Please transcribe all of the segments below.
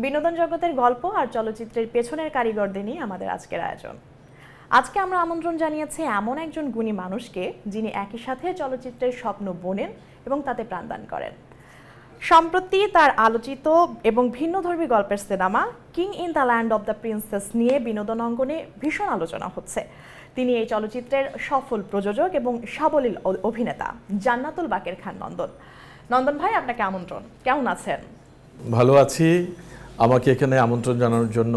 বিনোদন জগতের গল্প আর চলচ্চিত্রের পেছনের কারিগরদের নিয়ে আমাদের আজকের আয়োজন। আজকে আমরা আমন্ত্রণ জানিয়েছি এমন একজন গুণী মানুষকে, যিনি একই সাথে চলচ্চিত্রের স্বপ্ন বোনেন এবং তাতে প্রাণদান করেন। সম্প্রতি তার আলোচিত এবং ভিন্নধর্মী গল্পের cinema king in the land of the princess নিয়ে বিনোদন অঙ্গনে ভীষণ আলোচনা হচ্ছে। তিনি এই চলচ্চিত্রের সফল প্রযোজক এবং সাবলীল অভিনেতা জান্নাতুল বাকের খান নন্দন। নন্দন ভাই, আপনাকে আমন্ত্রণ। কেমন আছেন? ভালো আছি। আমাকে এখানে আমন্ত্রণ জানানোর জন্য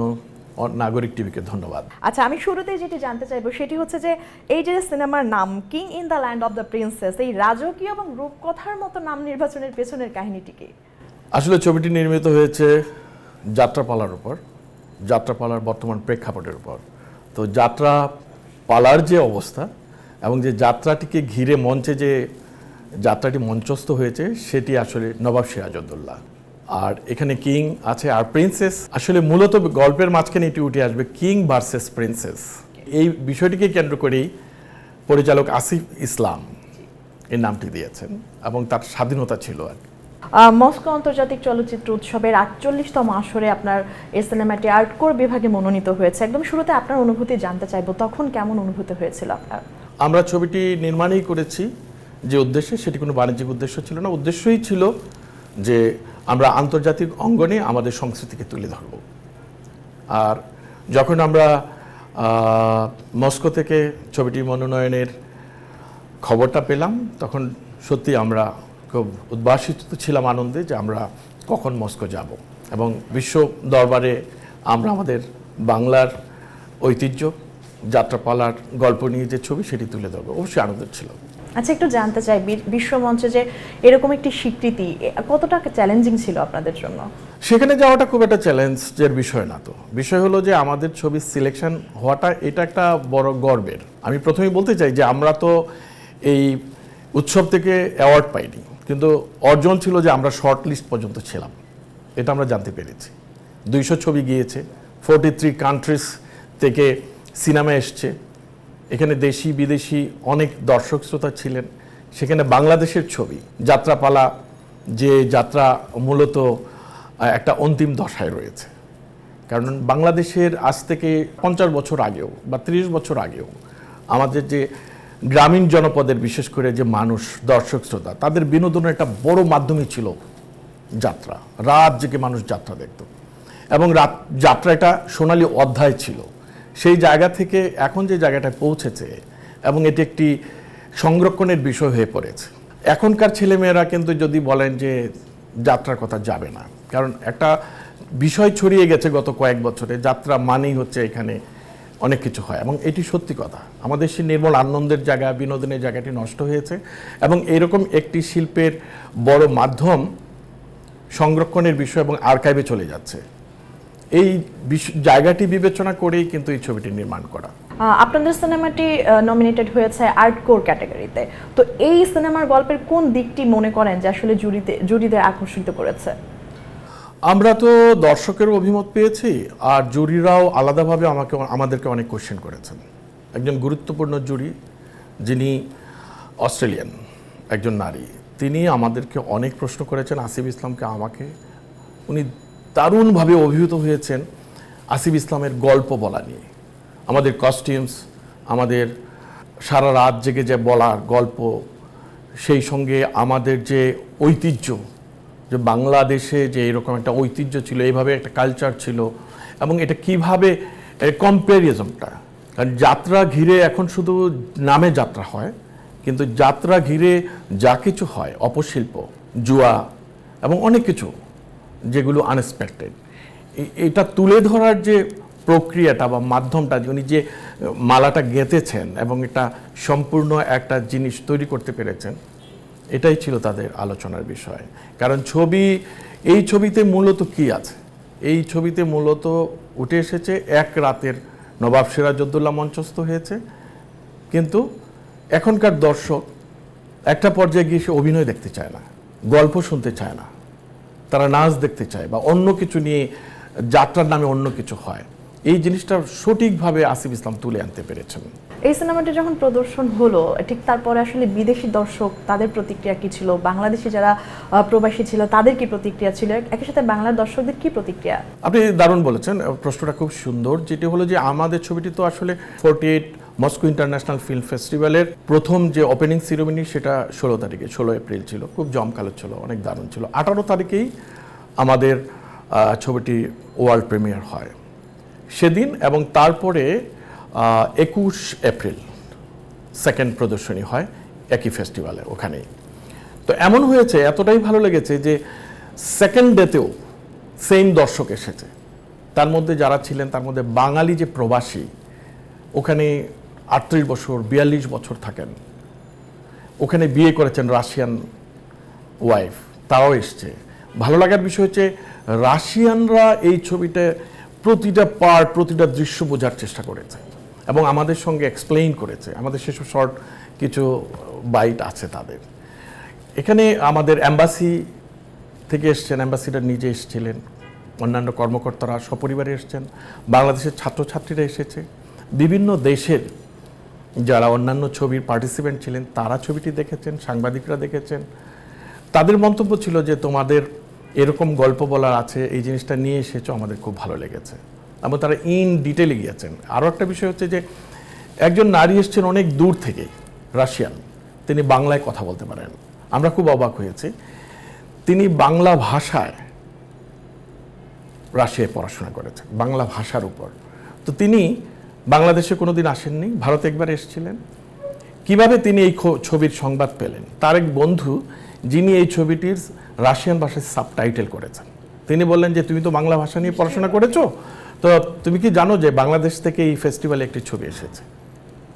নাগরিক টিভিকে ধন্যবাদ। আচ্ছা, আমি শুরুতেই যেটি জানতে চাইবো সেটি হচ্ছে যে এই যে সিনেমার নাম king in the land of the princess, এই রাজকীয় এবং রূপকথার মতো নাম নির্বাচনের পেছনের কাহিনীটি কি? আসলে ছবিটি নির্মিত হয়েছে যাত্রাপালার উপর, যাত্রাপালার বর্তমান প্রেক্ষাপটের উপর। তো যাত্রাপালার যে অবস্থা এবং যে যাত্রাটিকে ঘিরে মঞ্চে যে যাত্রাটি মঞ্চস্থ হয়েছে সেটি আসলে নবাব সিরাজউদ্দৌলা। আর এখানে কিং আছে আর প্রিন্সেস, আসলে মূলত গল্পের মাঝখানে এটি উঠে আসবে কিং ভার্সেস প্রিন্সেস। এই বিষয়টিকে কেন্দ্র করেই পরিচালক আসিফ ইসলাম এই নামটি দিয়েছেন এবং তার স্বাধীনতা ছিল আর কি। মস্কো আন্তর্জাতিক চলচ্চিত্র উৎসবের ৪৮তম আসরে আপনার এই সিনেমাটি আর্টকোর বিভাগে মনোনীত হয়েছে। একদম শুরুতে আপনার অনুভূতি জানতে চাইবো, তখন কেমন অনুভূতি হয়েছিল আপনার? আমরা ছবিটি নির্মাণই করেছি যে উদ্দেশ্যে, সেটি কোনো বাণিজ্যিক উদ্দেশ্য ছিল না। উদ্দেশ্যই ছিল যে আমরা আন্তর্জাতিক অঙ্গনে আমাদের সংস্কৃতিকে তুলে ধরব। আর যখন আমরা মস্কো থেকে ছবিটি মনোনয়নের খবরটা পেলাম, তখন সত্যি আমরা খুব উদ্ভাসিত ছিলাম আনন্দে যে আমরা কখন মস্কো যাব এবং বিশ্ব দরবারে আমরা আমাদের বাংলার ঐতিহ্য যাত্রাপালার গল্প নিয়ে যে ছবি সেটি তুলে ধরবো। অবশ্যই আনন্দ ছিল। আচ্ছা, একটু জানতে চাই বিশ্বমঞ্চে যে এরকম একটি স্বীকৃতি কতটা চ্যালেঞ্জিং ছিল আপনাদের জন্য? সেখানে যাওয়াটা খুব একটা চ্যালেঞ্জের বিষয় না। তো বিষয় হলো যে আমাদের ছবির সিলেকশন হওয়াটা এটা একটা বড় গর্বের। আমি প্রথমেই বলতে চাই যে আমরা তো এই উৎসব থেকে অ্যাওয়ার্ড পাইনি, কিন্তু অর্জন ছিল যে আমরা শর্ট লিস্ট পর্যন্ত ছিলাম। এটা আমরা জানতে পেরেছি। 200 ছবি গিয়েছে, 43 কান্ট্রিজ থেকে সিনেমা এসছে। এখানে দেশি বিদেশি অনেক দর্শক শ্রোতা ছিলেন। সেখানে বাংলাদেশের ছবি যাত্রাপালা, যে যাত্রা মূলত একটা অন্তিম দশায় রয়েছে। কারণ বাংলাদেশের আজ থেকে 50 বছর আগেও বা 30 বছর আগেও আমাদের যে গ্রামীণ জনপদের বিশেষ করে যে মানুষ দর্শক শ্রোতা, তাদের বিনোদনের একটা বড় মাধ্যমই ছিল যাত্রা। রাত জেগে মানুষ যাত্রা দেখত এবং যাত্রা একটা সোনালী অধ্যায় ছিল। সেই জায়গা থেকে এখন যে জায়গাটায় পৌঁছেছে এবং এটি একটি সংরক্ষণের বিষয় হয়ে পড়েছে। এখনকার ছেলেমেয়েরা কিন্তু যদি বলেন যে যাত্রার কথা যাবে না, কারণ একটা বিষয় ছড়িয়ে গেছে গত কয়েক বছরে, যাত্রা মানেই হচ্ছে এখানে অনেক কিছু হয় এবং এটি সত্যি কথা। আমাদের সেই নির্মল আনন্দের জায়গা, বিনোদনের জায়গাটি নষ্ট হয়েছে এবং এরকম একটি শিল্পের বড় মাধ্যম সংরক্ষণের বিষয় এবং আর্কাইভে চলে যাচ্ছে। এই জায়গাটি বিবেচনা করেই কিন্তু এই ছবিটি নির্মাণ করা। আপনাদের সিনেমাটি নমিনেটেড হয়েছে আর্টকোর ক্যাটাগরিতে। তো এই সিনেমার গল্পের কোন দিকটি মনে করেন যে আসলে জুরিদের আকর্ষিত করেছে? আমরা তো দর্শকের অভিমত পেয়েছি, আর জুরিরাও আলাদাভাবে আমাদেরকে অনেক কোশ্চেন করেছেন। একজন গুরুত্বপূর্ণ জুরি, যিনি অস্ট্রেলিয়ান একজন নারী, তিনি আমাদেরকে অনেক প্রশ্ন করেছেন আসিফ ইসলামকে, আমাকে। উনি দারুণভাবে অভিভূত হয়েছেন আসিফ ইসলামের গল্প বলা নিয়ে। আমাদের কস্টিউমস, আমাদের সারা রাত জেগে যে বলার গল্প, সেই সঙ্গে আমাদের যে ঐতিহ্য, যে বাংলাদেশে যে এরকম একটা ঐতিহ্য ছিল, এইভাবে একটা কালচার ছিল এবং এটা কিভাবে কম্প্যারিজনটা। কারণ যাত্রা ঘিরে এখন শুধু নামে যাত্রা হয়, কিন্তু যাত্রা ঘিরে যা কিছু হয়, অপশিল্প, জুয়া এবং অনেক কিছু যেগুলো আনএক্সপেক্টেড, এটা তুলে ধরার যে প্রক্রিয়াটা বা মাধ্যমটা, উনি যে মালাটা গেঁথেছেন এবং এটা সম্পূর্ণ একটা জিনিস তৈরি করতে পেরেছেন, এটাই ছিল তাদের আলোচনার বিষয়। কারণ এই ছবিতে মূলত কি আছে? এই ছবিতে মূলত উঠে এসেছে এক রাতের নবাব সিরাজউদ্দৌলা মঞ্চস্থ হয়েছে, কিন্তু এখনকার দর্শক একটা পর্যায়ে গিয়ে সে অভিনয় দেখতে চায় না, গল্প শুনতে চায় না, তারা নাচ দেখতে চায় বা অন্য কিছু নিয়ে যাত্রার নামে অন্য কিছু হয়। এই জিনিসটা সঠিকভাবে আসিফ ইসলাম তুলে আনতে পেরেছেন। এই সিনেমাটি যখন প্রদর্শন হলো ঠিক তারপরে আসলে বিদেশি দর্শক তাদের প্রতিক্রিয়া কি ছিল, বাংলাদেশি যারা প্রবাসী ছিল তাদের কি প্রতিক্রিয়া ছিল, একই সাথে বাংলার দর্শকদের কি প্রতিক্রিয়া? আপনি দারুণ বলেছেন, প্রশ্নটা খুব সুন্দর। যেটি হলো যে আমাদের ছবিটি তো আসলে 48 মস্কো ইন্টারন্যাশনাল ফিল্ম ফেস্টিভ্যালের প্রথম যে ওপেনিং সেরেমনি সেটা 16 এপ্রিল ছিল, খুব জমকালো ছিল, অনেক দারুণ ছিল। 18 তারিখেই আমাদের ছবিটি ওয়ার্ল্ড প্রিমিয়ার হয় সেদিন, এবং তারপরে 21 এপ্রিল সেকেন্ড প্রদর্শনী হয় একই ফেস্টিভ্যালে ওখানেই। তো এমন হয়েছে, এতটাই ভালো লেগেছে যে সেকেন্ড ডেতেও সেম দর্শক এসেছে। তার মধ্যে যারা ছিলেন তার মধ্যে বাঙালি যে প্রবাসী ওখানে 38 বছর 42 বছর থাকেন, ওখানে বিয়ে করেছেন রাশিয়ান ওয়াইফ, তারাও এসছে। ভালো লাগার বিষয় হচ্ছে রাশিয়ানরা এই ছবিতে প্রতিটা পার্ট প্রতিটা দৃশ্য বোঝার চেষ্টা করেছে এবং আমাদের সঙ্গে এক্সপ্লেইন করেছে। আমাদের সেসব শর্ট কিছু বাইট আছে তাদের। এখানে আমাদের অ্যাম্বাসি থেকে এসছেন, অ্যাম্বাসিডার নিজে এসেছিলেন, অন্যান্য কর্মকর্তারা সপরিবারে এসছেন, বাংলাদেশের ছাত্রছাত্রীরা এসেছে, বিভিন্ন দেশের যারা অন্যান্য ছবির পার্টিসিপেন্ট ছিলেন তারা ছবিটি দেখেছেন, সাংবাদিকরা দেখেছেন। তাদের মন্তব্য ছিল যে তোমাদের এরকম গল্প বলার আছে, এই জিনিসটা নিয়ে এসেছো, আমাদের খুব ভালো লেগেছে, এবং তারা ইন ডিটেলে গিয়েছেন। আরও একটা বিষয় হচ্ছে যে একজন নারী এসছেন অনেক দূর থেকে, রাশিয়ান, তিনি বাংলায় কথা বলতে পারেন। আমরা খুব অবাক হয়েছি। তিনি বাংলা ভাষায় রাশিয়ায় পড়াশোনা করেছেন, বাংলা ভাষার উপর। তো তিনি বাংলাদেশে কোনোদিন আসেননি, ভারতে একবার এসেছিলেন। কিভাবে তিনি এই ছবির সংবাদ পেলেন? তার এক বন্ধু যিনি এই ছবিটির রাশিয়ান ভাষায় সাবটাইটেল করেছেন, তিনি বললেন যে তুমি তো বাংলা ভাষা নিয়ে পড়াশোনা করেছো, তো তুমি কি জানো যে বাংলাদেশ থেকে এই ফেস্টিভ্যালে একটি ছবি এসেছে,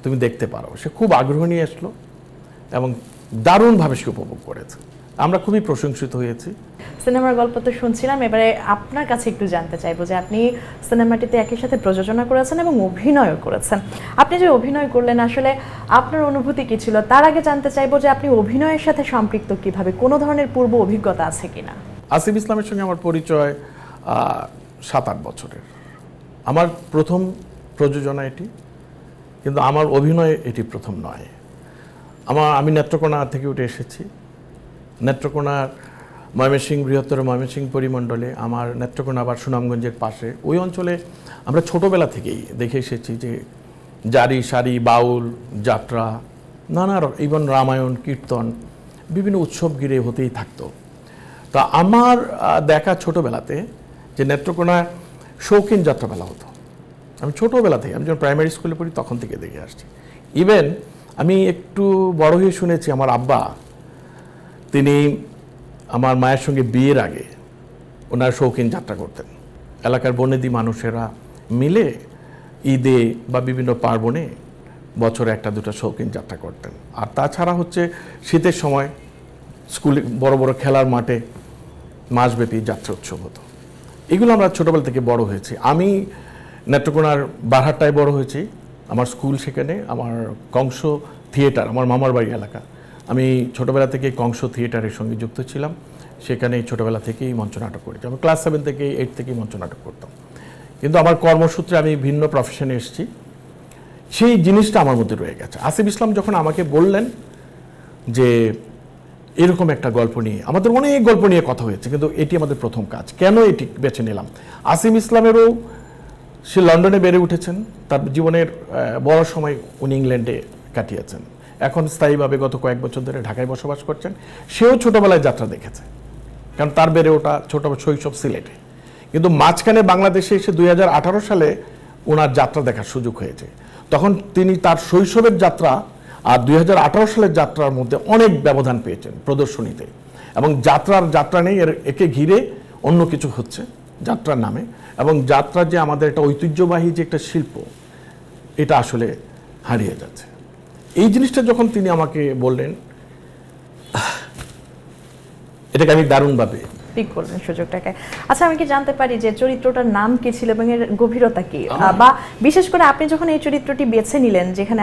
তুমি দেখতে পারো। সে খুব আগ্রহ নিয়ে আসলো এবং দারুণভাবে সে উপভোগ করেছে। আমরা খুবই প্রশংসিত হয়েছি। সিনেমার গল্প তো শুনছিলাম, এবারে আপনার কাছে একটু জানতে চাইবো যে আপনি সিনেমাটিতে একই সাথে প্রযোজনা করেছেন এবং অভিনয়ও করেছেন। আপনি যে অভিনয় করলেন আসলে আপনার অনুভূতি কি ছিল? তার আগে জানতে চাইবো যে আপনি অভিনয়ের সাথে সম্পৃক্ত কিভাবে, কোনো ধরনের পূর্ব অভিজ্ঞতা আছে কিনা? আসিফ ইসলামের সঙ্গে আমার পরিচয় 7-8 বছরের। আমার প্রথম প্রযোজনা এটি, কিন্তু আমার অভিনয় এটি প্রথম নয়। আমি নেত্রকোনা থেকে উঠে এসেছি। নেত্রকোনার ময়মনসিংহ, বৃহত্তর ময়মনসিংহ পরিমণ্ডলে, আমার নেত্রকোনা আবার সুনামগঞ্জের পাশে, ওই অঞ্চলে আমরা ছোটোবেলা থেকেই দেখে এসেছি যে জারি সারি, বাউল, যাত্রা, নানা ইভেন রামায়ণ, কীর্তন, বিভিন্ন উৎসব ঘিরে হতেই থাকতো। তা আমার দেখা ছোটোবেলাতে যে নেত্রকোনায় শৌখিন যাত্রাপালা হতো, আমি ছোটোবেলা থেকে, আমি যখন প্রাইমারি স্কুলে পড়ি তখন থেকে দেখে আসছি। ইভেন আমি একটু বড় হয়ে শুনেছি আমার আব্বা, তিনি আমার মায়ের সঙ্গে বিয়ের আগে ওনার শৌখিন যাত্রা করতেন। এলাকার বনেদি মানুষেরা মিলে ঈদে বা বিভিন্ন পার্বণে বছরে 1-2টা শৌখিন যাত্রা করতেন। আর তাছাড়া হচ্ছে শীতের সময় স্কুলে বড় বড় খেলার মাঠে মাসব্যাপী যাত্রা উৎসব হতো। এগুলো আমরা ছোটোবেলা থেকে বড় হয়েছি। আমি নেত্রকোনার বারহাট্টায় বড় হয়েছি, আমার স্কুল সেখানে। আমার কংস থিয়েটার, আমার মামার বাড়ি এলাকা, আমি ছোটোবেলা থেকে কংস থিয়েটারের সঙ্গে যুক্ত ছিলাম। সেখানে ছোটোবেলা থেকেই মঞ্চনাটক করেছি। আমি ক্লাস 7 থেকে 8 থেকেই মঞ্চনাটক করতাম। কিন্তু আমার কর্মসূত্রে আমি ভিন্ন প্রফেশনে এসেছি, সেই জিনিসটা আমার মধ্যে রয়ে গেছে। আসিফ ইসলাম যখন আমাকে বললেন যে এরকম একটা গল্প নিয়ে, আমাদের অনেক গল্প নিয়ে কথা হয়েছে, কিন্তু এটি আমাদের প্রথম কাজ, কেন এটি বেছে নিলাম? আসিফ ইসলামেরও, সে লন্ডনে বেড়ে উঠেছেন, তার জীবনের বড় সময় উনি ইংল্যান্ডে কাটিয়েছেন, এখন স্থায়ীভাবে গত কয়েক বছর ধরে ঢাকায় বসবাস করছেন। সেও ছোটোবেলায় যাত্রা দেখেছে, কারণ তার বেড়ে ওঠা ছোট শৈশব সিলেটে। কিন্তু মাঝখানে বাংলাদেশে এসে 2018 সালে ওনার যাত্রা দেখার সুযোগ হয়েছে। তখন তিনি তার শৈশবের যাত্রা আর 2018 সালের যাত্রার মধ্যে অনেক ব্যবধান পেয়েছেন প্রদর্শনীতে, এবং যাত্রা নেই, একে ঘিরে অন্য কিছু হচ্ছে যাত্রার নামে। এবং যাত্রা যে আমাদের একটা ঐতিহ্যবাহী যে একটা শিল্প, এটা আসলে হারিয়ে যাচ্ছে। এই জিনিসটা যখন তিনি আমাকে বললেন, এটাকে আমি দারুণভাবে পিক করলেন সুযোগটাকে। আচ্ছা, আমি কি জানতে পারি যে চরিত্রটার নাম কি ছিল এবং এর গভীরতা কি, বা বিশেষ করে আপনি যখন এই চরিত্রটি বেছে নিলেন যেখানে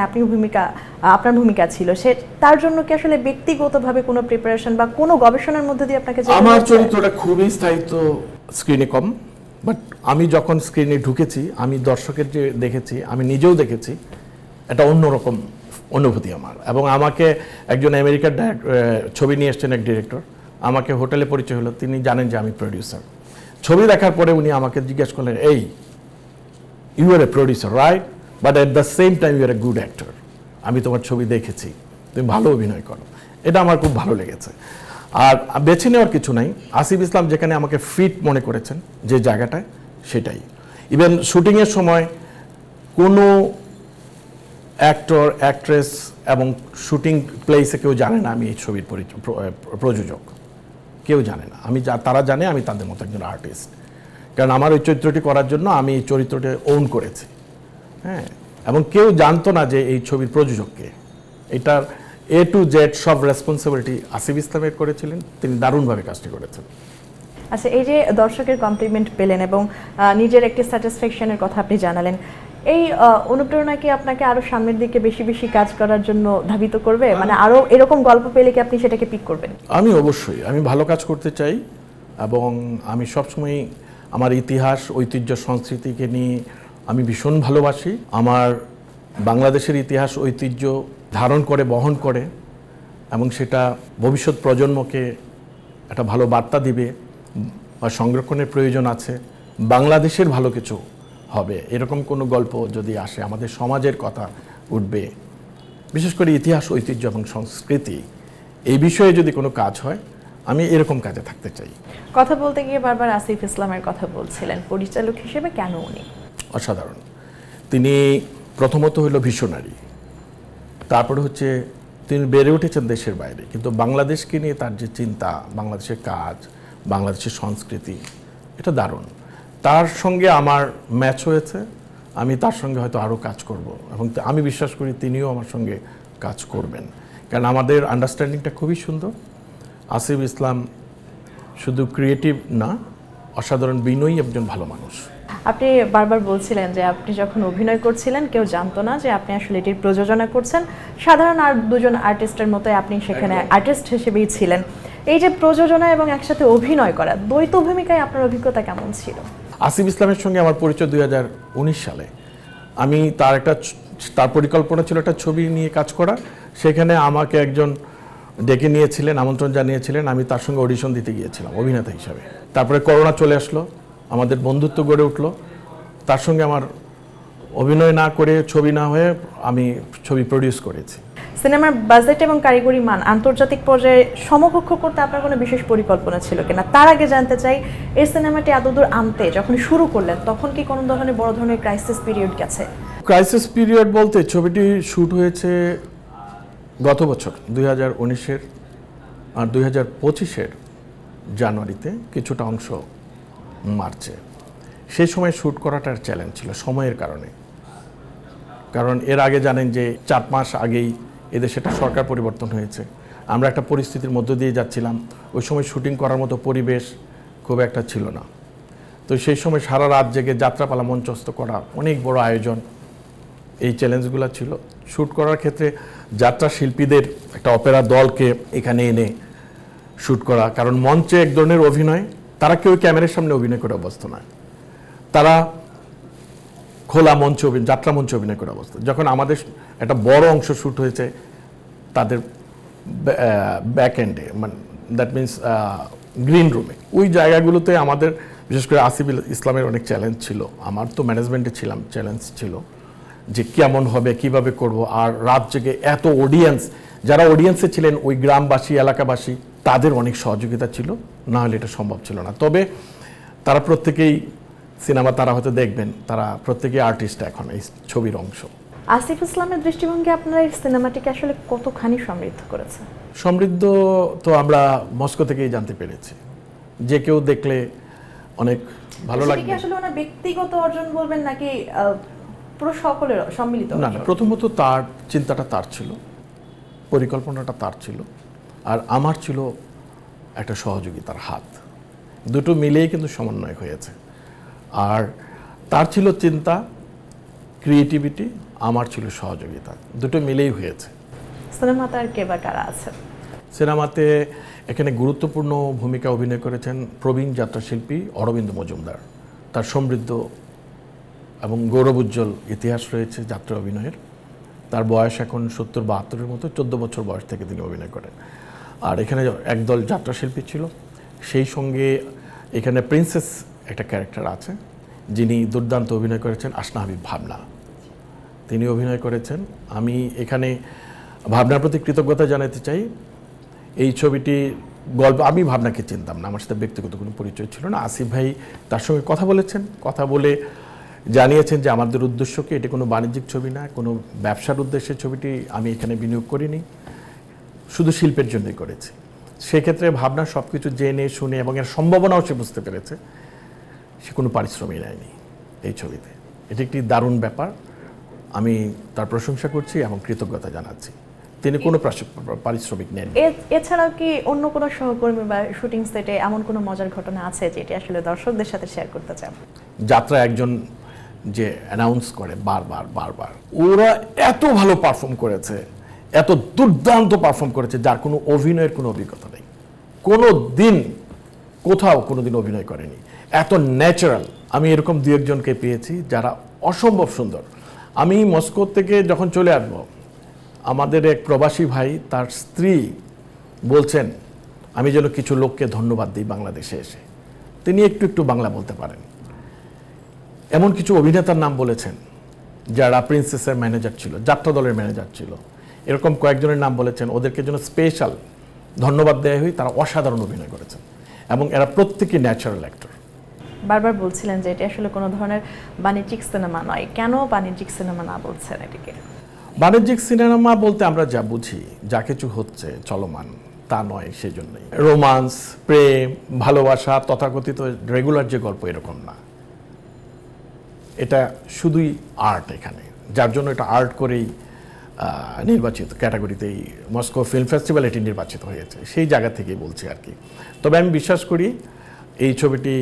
আপনার ভূমিকা ছিল, সে তার জন্য কি আসলে ব্যক্তিগতভাবে কোনো প্রিপারেশন বা কোনো গবেষণার মধ্যে দিয়ে আপনাকে? আমার চরিত্রটা খুবই স্থায়িত্ব স্ক্রিনে কম, বাট আমি যখন স্ক্রিনে ঢুকেছি, আমি দর্শকের যে দেখেছি, আমি নিজেও দেখেছি, এটা অন্যরকম অনুভূতি আমার। এবং আমাকে একজন আমেরিকার ছবি নিয়ে এসছেন এক ডিরেক্টর, আমাকে হোটেলে পরিচয় হলো, তিনি জানেন যে আমি প্রডিউসার। ছবি দেখার পরে উনি আমাকে জিজ্ঞেস করলেন, এই you are a producer right, but at the same time you are a good actor. আমি তোমার ছবি দেখেছি, তুমি ভালো অভিনয় করো। এটা আমার খুব ভালো লেগেছে। আর বেছে নেওয়ার কিছু নাই, আসিফ ইসলাম যেখানে আমাকে ফিট মনে করেছেন যে জায়গাটায়, সেটাই। ইভেন শুটিংয়ের সময় কোনো অ্যাক্টর, অ্যাক্ট্রেস এবং শুটিং প্লেসে কেউ জানে না আমি এই ছবির প্রযোজক, কেউ জানে না। তারা জানে আমি তাদের মতো একজন আর্টিস্ট, কারণ আমার ওই চরিত্রটি করার জন্য আমি এই চরিত্রটি ওন করেছি। হ্যাঁ, এবং কেউ জানতো না যে এই ছবির প্রযোজককে। এটার A to Z সব রেসপন্সিবিলিটি আসিফ ইসলামের করেছিলেন, তিনি দারুণভাবে কাজটি করেছেন। আচ্ছা, এই যে দর্শকের কমপ্লিমেন্ট পেলেন এবং নিজের একটি স্যাটিসফ্যাকশনের কথা আপনি জানালেন, এই অনুপ্রেরণা কি আপনাকে আরো সামনের দিকে বেশি বেশি কাজ করার জন্য ধাবিত করবে? মানে আরো এরকম গল্প পেলে কি আপনি সেটাকে পিক করবেন? আমি অবশ্যই, আমি ভালো কাজ করতে চাই এবং আমি সবসময় আমার ইতিহাস, ঐতিহ্য, সংস্কৃতিকে নিয়ে আমি ভীষণ ভালোবাসি। আমার বাংলাদেশের ইতিহাস, ঐতিহ্য ধারণ করে, বহন করে, এবং সেটা ভবিষ্যৎ প্রজন্মকে একটা ভালো বার্তা দিবে বা সংরক্ষণের প্রয়োজন আছে। বাংলাদেশের ভালো কিছু হবে এরকম কোনো গল্প যদি আসে, আমাদের সমাজের কথা উঠবে, বিশেষ করে ইতিহাস, ঐতিহ্য এবং সংস্কৃতি, এই বিষয়ে যদি কোনো কাজ হয়, আমি এরকম কাজে থাকতে চাই। কথা বলতে গিয়ে বারবার আসিফ ইসলামের কথা বলছিলেন, পরিচালক হিসেবে কেন উনি অসাধারণ? তিনি প্রথমত হলো ভিশনারি, তারপরে হচ্ছে তিনি বেড়ে উঠেছেন দেশের বাইরে, কিন্তু বাংলাদেশকে নিয়ে তার যে চিন্তা, বাংলাদেশের কাজ, বাংলাদেশের সংস্কৃতি, এটা দারুণ। তার সঙ্গে আমার ম্যাচ হয়েছে, আমি তার সঙ্গে হয়তো আরও কাজ করব, এবং আমি বিশ্বাস করি তিনিও আমার সঙ্গে কাজ করবেন, কারণ আমাদের আন্ডারস্ট্যান্ডিংটা খুবই সুন্দর। আসিফ ইসলাম শুধু ক্রিয়েটিভ না, অসাধারণ বিনয়ী একজন ভালো মানুষ। আপনি বারবার বলছিলেন যে আপনি যখন অভিনয় করছিলেন কেউ জানতো না যে আপনি আসলে এটির প্রযোজনা করছেন, সাধারণ আর দুজন আর্টিস্টের মতোই আপনি সেখানে আর্টিস্ট হিসেবেই ছিলেন। এই যে প্রযোজনা এবং একসাথে অভিনয় করা, দ্বৈত ভূমিকায় আপনার অভিজ্ঞতা কেমন ছিল? আসিফ ইসলামের সঙ্গে আমার পরিচয় 2019 সালে। আমি তার পরিকল্পনা ছিল একটা ছবি নিয়ে কাজ করা, সেখানে আমাকে একজন ডেকে নিয়েছিলেন, আমন্ত্রণ জানিয়েছিলেন, আমি তার সঙ্গে অডিশন দিতে গিয়েছিলাম অভিনেতা হিসাবে। তারপরে করোনা চলে আসলো, আমাদের বন্ধুত্ব গড়ে উঠলো, তার সঙ্গে আমার অভিনয় না করে, ছবি না হয়ে আমি ছবি প্রডিউস করেছি। সিনেমার বাজেট এবং কারিগরি মান আন্তর্জাতিক পর্যায়ে সমকক্ষ করতে আপনার কোনো বিশেষ পরিকল্পনা ছিল কিনা? তার আগে জানতে চাই, এই সিনেমাটি এতদূর আনতে যখন শুরু করলেন তখন কি কোনো ধরনের বড় ধরনের ক্রাইসিস পিরিয়ড গেছে? ক্রাইসিস পিরিয়ড বলতে, ছবিটি শ্যুট হয়েছে গত বছর 2019-এর আর 2025-এর জানুয়ারিতে, কিছুটা অংশ মার্চে। সেই সময় শ্যুট করাটার চ্যালেঞ্জ ছিল সময়ের কারণে, কারণ এর আগে জানেন যে 4 মাস আগেই এদেশে একটা সরকার পরিবর্তন হয়েছে, আমরা একটা পরিস্থিতির মধ্য দিয়ে যাচ্ছিলাম। ওই সময় শুটিং করার মতো পরিবেশ খুব একটা ছিল না। তো সেই সময় সারা রাত জেগে যাত্রাপালা মঞ্চস্থ করা, অনেক বড় আয়োজন, এই চ্যালেঞ্জগুলো ছিল। শ্যুট করার ক্ষেত্রে যাত্রা শিল্পীদের একটা অপেরা দলকে এখানে এনে শ্যুট করা, কারণ মঞ্চে এক ধরনের অভিনয়, তারা কেউ ক্যামেরার সামনে অভিনয় করে অবস্থা নয়, তারা খোলা মঞ্চে যাত্রা মঞ্চে অভিনয় করে অবস্থা। যখন আমাদের একটা বড় অংশ শ্যুট হয়েছে তাদের ব্যাক এন্ডে, মানে দ্যাট মিনস গ্রিন রুমে, ওই জায়গাগুলোতে আমাদের, বিশেষ করে আসিফ ইসলামের অনেক চ্যালেঞ্জ ছিল। আমার তো ম্যানেজমেন্টে ছিলাম, চ্যালেঞ্জ ছিল যে কেমন হবে, কিভাবে করব। আর রাত জেগে এত অডিয়েন্স, যারা অডিয়েন্সে ছিলেন ওই গ্রামবাসী, এলাকাবাসী, তাদের অনেক সহযোগিতা ছিল, না হলে এটা সম্ভব ছিল না। তবে তারা প্রত্যেকেই সিনেমা, তারা হয়তো দেখবেন, তারা প্রত্যেকেই আর্টিস্ট এখন এই ছবির অংশ। আসিফ ইসলামের দৃষ্টিভঙ্গি আপনার এই সিনেমাটিকে আসলে কতখানি সমৃদ্ধ করেছে? সমৃদ্ধ তো আমরা মস্কো থেকেই জানতে পেরেছি, যে কেউ দেখলে অনেক ভালো লাগবে। আসলে ওনার ব্যক্তিগত অর্জন বলবেন নাকি পুরো সকলের সম্মিলিত? না না, প্রথমত তার চিন্তাটা তার ছিল, পরিকল্পনাটা তার ছিল, আর আমার ছিল একটা সহযোগিতার হাত, দুটো মিলেই কিন্তু সমন্বয় হয়েছে। আর তার ছিল চিন্তা, ক্রিয়েটিভিটি, আমার ছিল সহযোগিতা, দুটো মিলেই হয়েছে। সিনেমাতে আর কে বা কারা আছে? সিনেমাতে এখানে গুরুত্বপূর্ণ ভূমিকা অভিনয় করেছেন প্রবীণ যাত্রাশিল্পী অরবিন্দ মজুমদার, তার সমৃদ্ধ এবং গৌরবোজ্জ্বল ইতিহাস রয়েছে যাত্রা অভিনয়ের। তার বয়স এখন 70-72-এর মতো, 14 বছর বয়স থেকে তিনি অভিনয় করেন। আর এখানে একদল যাত্রা শিল্পী ছিল, সেই সঙ্গে এখানে প্রিন্সেস একটা ক্যারেক্টার আছে যিনি দুর্দান্ত অভিনয় করেছেন, আসনা হাবিব ভাবনা, তিনি অভিনয় করেছেন। আমি এখানে ভাবনার প্রতি কৃতজ্ঞতা জানাতে চাই। এই ছবিটি গল্প আমি ভাবনাকে চিনতাম না, আমার সাথে ব্যক্তিগত কোনো পরিচয় ছিল না। আসিফ ভাই তার সঙ্গে কথা বলেছেন, কথা বলে জানিয়েছেন যে আমাদের উদ্দেশ্য কি, এটি কোনো বাণিজ্যিক ছবি না, কোনো ব্যবসার উদ্দেশ্যে ছবিটি আমি এখানে বিনিয়োগ করিনি, শুধু শিল্পের জন্যই করেছি। সেক্ষেত্রে ভাবনা সব কিছু জেনে শুনে এবং এর সম্ভাবনাও সে বুঝতে পেরেছে, সে কোনো পারিশ্রমিক নেয়নি এই ছবিতে। এটি একটি দারুণ ব্যাপার, আমি তার প্রশংসা করছি এবং কৃতজ্ঞতা জানাচ্ছি। তিনি কোনো পারিশ্রমিক নেন। এছাড়াও কি অন্য কোনো সহকর্মী বা শুটিং সেটে এমন কোনো মজার ঘটনা আছে যেটি আসলে দর্শকদের সাথে শেয়ার করতে চান? যাত্রা একজন যে অ্যানাউন্স করে বারবার, ওরা এত ভালো পারফর্ম করেছে, এত দুর্দান্ত পারফর্ম করেছে, যার কোনো অভিনয়ের কোনো অভিজ্ঞতা নেই, কোনো দিন কোথাও কোনো দিন অভিনয় করেনি, এত ন্যাচারাল। আমি এরকম দু একজনকে পেয়েছি যারা অসম্ভব সুন্দর। আমি মস্কো থেকে যখন চলে আসবো, আমাদের এক প্রবাসী ভাই তার স্ত্রী বলছেন আমি যেন কিছু লোককে ধন্যবাদ দিই বাংলাদেশে এসে, তিনি একটু বাংলা বলতে পারেন। এমন কিছু অভিনেতার নাম বলেছেন যারা প্রিন্সেসের ম্যানেজার ছিল, যাত্রা দলের ম্যানেজার ছিল, এরকম কয়েকজনের নাম বলেছেন। ওদেরকে যেন স্পেশাল ধন্যবাদ দেওয়া হয়, তারা অসাধারণ অভিনয় করেছেন এবং এরা প্রত্যেকেই ন্যাচারাল অ্যাক্টর। বারবার বলছিলেন যে এটি আসলে কোনো ধরনের বাণিজ্যিক সিনেমা নয়, কেন বাণিজ্যিক সিনেমা না বলছেন এটিকে? বাণিজ্যিক সিনেমা বলতে আমরা যা বুঝি, যা কিছু হচ্ছে চলমান, তা নয়। সেই জন্যই রোমান্স, প্রেম, ভালোবাসা, তথাকথিত রেগুলার যে গল্প, এরকম না। এটা শুধুই আর্ট এখানে, যার জন্য এটা আর্ট করেই নির্বাচিত ক্যাটাগরিতেই মস্কো ফিল্ম ফেস্টিভ্যাল এটি নির্বাচিত হয়েছে, সেই জায়গা থেকেই বলছি আর কি। তবে আমি বিশ্বাস করি এই ছবিটি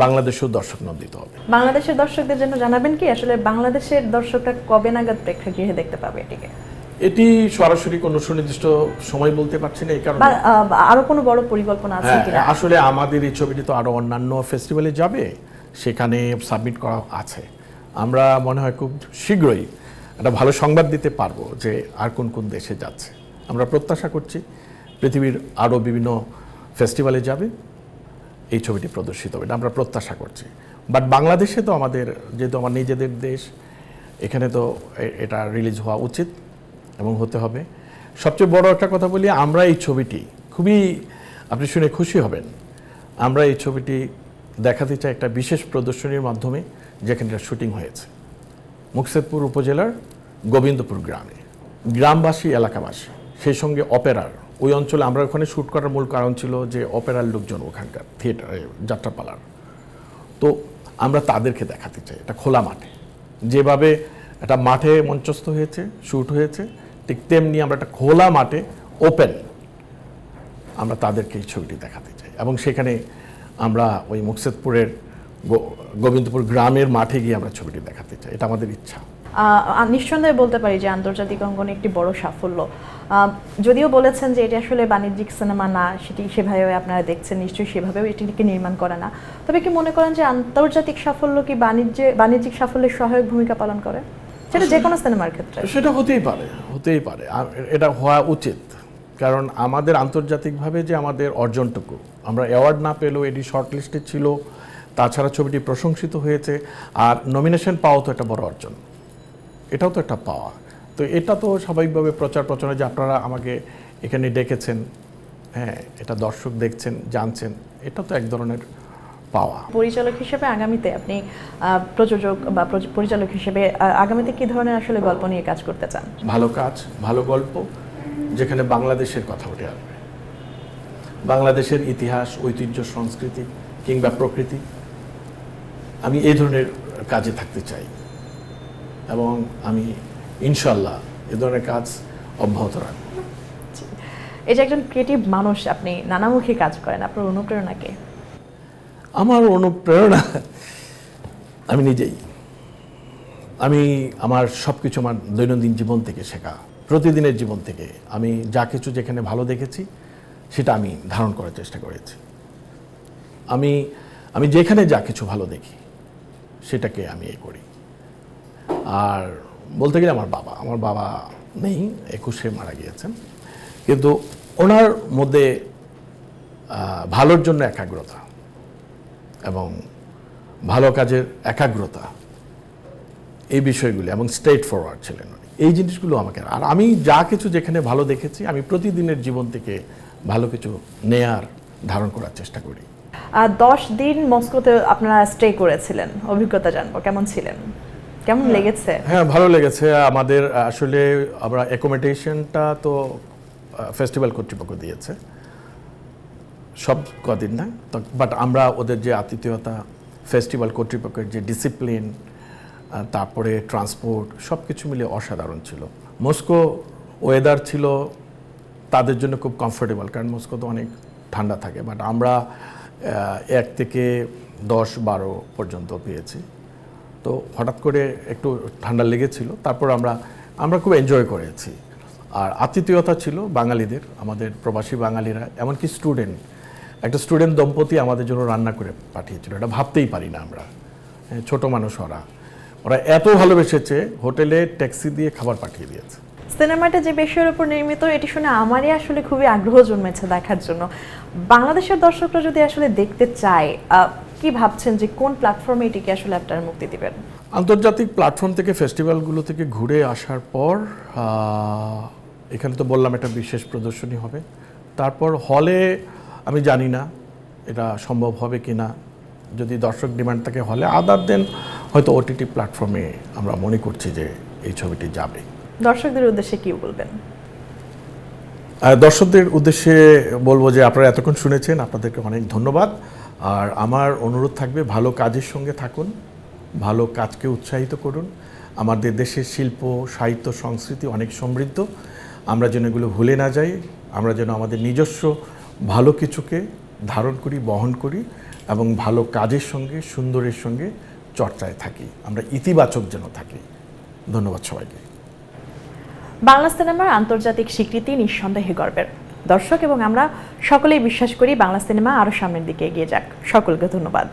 বাংলাদেশেও দর্শক নন্দিত হবে। বাংলাদেশের দর্শকদের জন্য জানাবেন কি আসলে বাংলাদেশের দর্শকরা কবে নাগাদ প্রেক্ষাগৃহে দেখতে পাবে এটিকে? এটি সরাসরি কোনো সুনির্দিষ্ট সময় বলতে পারছি না, এই কারণে আরো কোনো বড় পরিকল্পনা আছে কিনা? আসলে আমাদের এই ছবিটি তো আরো অন্যান্য ফেস্টিভ্যালে যাবে, সেখানে সাবমিট করা আছে। আমরা মনে হয় খুব শীঘ্রই একটা ভালো সংবাদ দিতে পারবো যে আর কোন কোন দেশে যাচ্ছে। আমরা প্রত্যাশা করছি পৃথিবীর আরও বিভিন্ন ফেস্টিভ্যালে যাবে, এই ছবিটি প্রদর্শিত হবে, এটা আমরা প্রত্যাশা করছি। বাট বাংলাদেশে তো আমাদের, যেহেতু আমার নিজেদের দেশ, এখানে তো এটা রিলিজ হওয়া উচিত এবং হতে হবে। সবচেয়ে বড় একটা কথা বলি, আমরা এই ছবিটি খুবই, আপনি শুনে খুশি হবেন, আমরা এই ছবিটি দেখাতে চাই একটা বিশেষ প্রদর্শনীর মাধ্যমে, যেখানে এটা শুটিং হয়েছে মুকসেদপুর উপজেলার গোবিন্দপুর গ্রামে। গ্রামবাসী, এলাকাবাসী, সেই সঙ্গে অপেরার, ওই অঞ্চলে আমরা ওখানে শ্যুট করার মূল কারণ ছিল যে অপেরার লোকজন ওখানকার থিয়েটারে, যাত্রাপালার, তো আমরা তাদেরকে দেখাতে চাই এটা খোলা মাঠে। যেভাবে একটা মাঠে মঞ্চস্থ হয়েছে, শ্যুট হয়েছে, ঠিক তেমনি আমরা একটা খোলা মাঠে, ওপেন, আমরা তাদেরকে এই ছবিটি দেখাতে চাই। এবং সেখানে আমরা ওই মুকসেদপুরের গোবিন্দপুর গ্রামের মাঠে গিয়ে আমরা ছবিটি দেখাতে চাই, এটা আমাদের ইচ্ছা। নিঃসন্দেহে বলতে পারি যে আন্তর্জাতিক অঙ্গনে একটি বড় সাফল্য। যদিও বলেছেন যে এটি আসলে বাণিজ্যিক সিনেমা না, সেটি সেভাবে আপনারা দেখছেন, নিশ্চয়ই সেভাবেও এটিকে নির্মাণ করে না। তবে কি মনে করেন যে আন্তর্জাতিক সাফল্য কি বাণিজ্যিক সাফল্যের সহায়ক ভূমিকা পালন করে, সেটা যে কোনো সিনেমার ক্ষেত্রে? সেটা হতেই পারে, এটা হওয়া উচিত। কারণ আমাদের আন্তর্জাতিকভাবে যে আমাদের অর্জনটুকু, আমরা অ্যাওয়ার্ড না পেলেও এটি শর্ট লিস্টে ছিল, তাছাড়া ছবিটি প্রশংসিত হয়েছে, আর নমিনেশন পাওয়া তো একটা বড় অর্জন, এটাও তো একটা পাওয়া। তো এটা তো স্বাভাবিকভাবে প্রচারে যে আপনারা আমাকে এখানে ডেকেছেন, হ্যাঁ, এটা দর্শক দেখছেন, জানছেন, এটা তো এক ধরনের পাওয়া। পরিচালক হিসেবে আগামীতে আপনি প্রযোজক বা পরিচালক হিসেবে আগামীতে কি ধরনের আসলে গল্প নিয়ে কাজ করতে চান? ভালো কাজ, ভালো গল্প, যেখানে বাংলাদেশের কথা উঠে আসবে, বাংলাদেশের ইতিহাস, ঐতিহ্য, সংস্কৃতি কিংবা প্রকৃতি, আমি এই ধরনের কাজে থাকতে চাই এবং আমি ইনশাল্লাহ এ ধরনের কাজ অব্যাহত রাখব। এই যে একজন ক্রিয়েটিভ মানুষ, আপনি নানামুখী কাজ করেন, আপনার অনুপ্রেরণা কে? আমার অনুপ্রেরণা আমি নিজেই। আমি আমার সব কিছু আমার দৈনন্দিন জীবন থেকে শেখা, প্রতিদিনের জীবন থেকে আমি যা কিছু যেখানে ভালো দেখেছি সেটা আমি ধারণ করার চেষ্টা করেছি। আমি আমি যেখানে যা কিছু ভালো দেখি সেটাকে আমি করি। আর বলতে গেলে আমার বাবা নেই, 21-এ মারা গিয়েছেন, কিন্তু ওনার মধ্যে ভালোর জন্য একাগ্রতা এবং ভালো কাজের একাগ্রতা, এই বিষয়গুলি, এবং স্ট্রেট ফরওয়ার্ড ছিলেন উনি। এই জিনিসগুলো আমাকে, আর আমি যা কিছু যেখানে ভালো দেখেছি আমি প্রতিদিনের জীবন থেকে ভালো কিছু নেয়ার, ধারণ করার চেষ্টা করি। 10 দিন মস্কোতে আপনারা স্টে করেছিলেন, অভিজ্ঞতা জানবো, কেমন ছিলেন, কেমন লেগেছে? হ্যাঁ, ভালো লেগেছে। আমাদের আসলে আমরা অ্যাকোমোডেশনটা তো ফেস্টিভ্যাল কর্তৃপক্ষ দিয়েছে সব কদিন না, বাট আমরা ওদের যে আতিথেয়তা, ফেস্টিভ্যাল কর্তৃপক্ষের যে ডিসিপ্লিন, তারপরে ট্রান্সপোর্ট, সব কিছু মিলিয়ে অসাধারণ ছিল। মস্কো ওয়েদার ছিল তাদের জন্য খুব কমফোর্টেবল, কারণ মস্কো তো অনেক ঠান্ডা থাকে, বাট আমরা 1 থেকে 10-12 পর্যন্ত পেয়েছি। তো হঠাৎ করে একটু ঠান্ডা লেগেছিল, তারপর আমরা খুব এনজয় করেছি। আর আতিথেয়তা ছিল বাঙালিদের, আমাদের প্রবাসী বাঙালিরা, এমনকি একটা স্টুডেন্ট দম্পতি আমাদের জন্য রান্না করে পাঠিয়েছিল। এটা ভাবতেই পারি না আমরা, ছোট মানুষ ওরা এত ভালোবেসেছে, হোটেলে ট্যাক্সি দিয়ে খাবার পাঠিয়ে দিয়েছে। সিনেমাটা যে বিষয়ের উপর নির্মিত, এটি শুনে আমারই আসলে খুবই আগ্রহ জন্মেছে দেখার জন্য। বাংলাদেশের দর্শকরা যদি আসলে দেখতে চায়, কি ভাবছেন যে কোন প্ল্যাটফর্মে এটিকে আসলে আপনারা মুক্তি দিবেন? আন্তর্জাতিক প্ল্যাটফর্ম থেকে, ফেস্টিভ্যালগুলো থেকে ঘুরে আসার পর এখানে তো বললাম একটা বিশেষ প্রদর্শনী হবে, তারপর হলে আমি জানি না এটা সম্ভব হবে কি না, যদি দর্শক ডিমান্ড থাকে হলে, আদার দেন হয়তো ওটিটি প্ল্যাটফর্মে আমরা মনে করছি যে এই ছবিটি যাবে। দর্শকদের উদ্দেশ্যে কি বলবেন? দর্শকদের উদ্দেশ্যে বলবো যে আপনারা এতক্ষণ শুনেছেন, আপনাদেরকে অনেক ধন্যবাদ। আর আমার অনুরোধ থাকবে, ভালো কাজের সঙ্গে থাকুন, ভালো কাজকে উৎসাহিত করুন। আমাদের দেশের শিল্প, সাহিত্য, সংস্কৃতি অনেক সমৃদ্ধ, আমরা যেন এগুলো ভুলে না যাই, আমরা যেন আমাদের নিজস্ব ভালো কিছুকে ধারণ করি, বহন করি, এবং ভালো কাজের সঙ্গে, সুন্দরের সঙ্গে চর্চায় থাকি, আমরা ইতিবাচক যেন থাকি। ধন্যবাদ সবাইকে। বাংলা সিনেমার আন্তর্জাতিক স্বীকৃতি নিঃসন্দেহে গর্বের। দর্শক এবং আমরা সকলেই বিশ্বাস করি বাংলা সিনেমা আরও সামনের দিকে এগিয়ে যাক। সকলকে ধন্যবাদ।